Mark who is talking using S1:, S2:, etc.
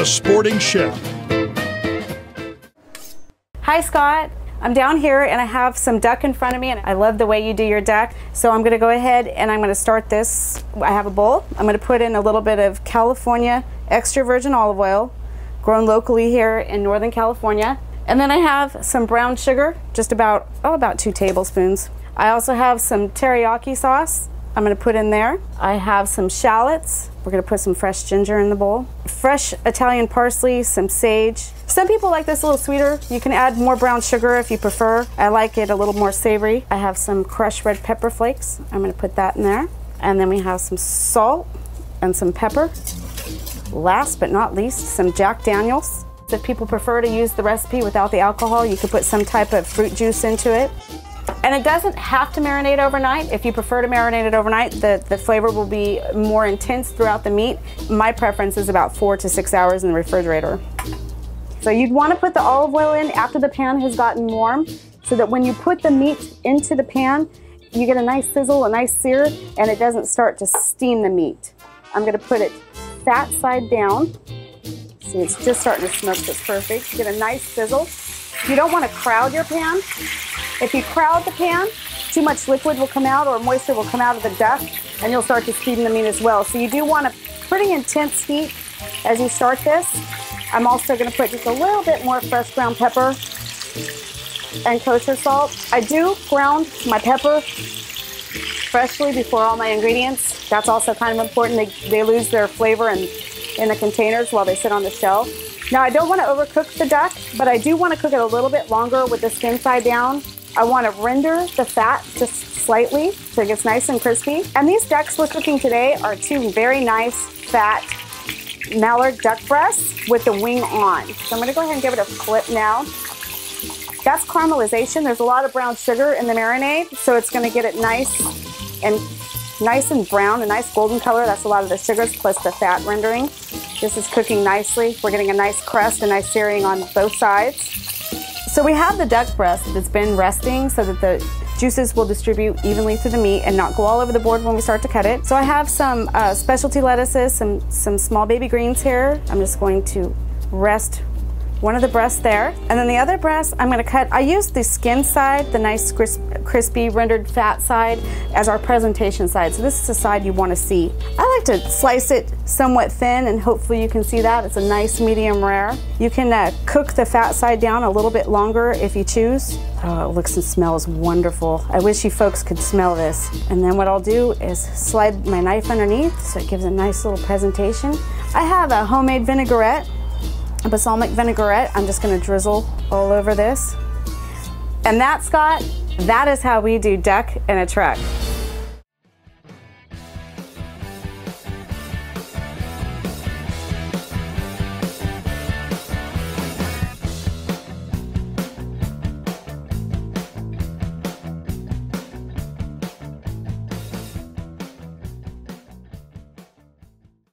S1: the sporting chef.
S2: Hi Scott, I'm down here and I have some duck in front of me and I love the way you do your duck. So I'm gonna go ahead and I'm gonna start this. I have a bowl. I'm gonna put in a little bit of California extra virgin olive oil, grown locally here in Northern California. And then I have some brown sugar, just about 2 tablespoons. I also have some teriyaki sauce I'm gonna put in there. I have some shallots. We're gonna put some fresh ginger in the bowl. Fresh Italian parsley, some sage. Some people like this a little sweeter. You can add more brown sugar if you prefer. I like it a little more savory. I have some crushed red pepper flakes. I'm gonna put that in there. And then we have some salt and some pepper. Last but not least, some Jack Daniels. If people prefer to use the recipe without the alcohol, you could put some type of fruit juice into it. And it doesn't have to marinate overnight. If you prefer to marinate it overnight, the flavor will be more intense throughout the meat. My preference is about 4 to 6 hours in the refrigerator. So you'd want to put the olive oil in after the pan has gotten warm, so that when you put the meat into the pan, you get a nice sizzle, a nice sear, and it doesn't start to steam the meat. I'm going to put it fat side down. See, it's just starting to smoke, that's perfect. Get a nice sizzle. You don't want to crowd your pan. If you crowd the pan, too much liquid will come out or moisture will come out of the duck and you'll start to steam the meat as well. So you do want a pretty intense heat as you start this. I'm also going to put just a little bit more fresh ground pepper and kosher salt. I do ground my pepper freshly before all my ingredients. That's also kind of important. They lose their flavor in the containers while they sit on the shelf. Now I don't want to overcook the duck, but I do want to cook it a little bit longer with the skin side down. I want to render the fat just slightly so it gets nice and crispy. And these ducks we're cooking today are 2 very nice fat mallard duck breasts with the wing on. So I'm going to go ahead and give it a flip now. That's caramelization. There's a lot of brown sugar in the marinade, so it's going to get it nice and brown, a nice golden color. That's a lot of the sugars plus the fat rendering. This is cooking nicely. We're getting a nice crust, a nice searing on both sides. So we have the duck breast that's been resting so that the juices will distribute evenly through the meat and not go all over the board when we start to cut it. So I have some specialty lettuces, some small baby greens here. I'm just going to rest one of the breasts there. And then the other breast I'm going to cut. I use the skin side, the nice crispy rendered fat side, as our presentation side. So this is the side you want to see. I like to slice it somewhat thin, and hopefully you can see that. It's a nice medium rare. You can cook the fat side down a little bit longer if you choose. Oh, it looks and smells wonderful. I wish you folks could smell this. And then what I'll do is slide my knife underneath so it gives a nice little presentation. I have a homemade vinaigrette, a balsamic vinaigrette. I'm just going to drizzle all over this. And that, Scott, that is how we do duck in a truck.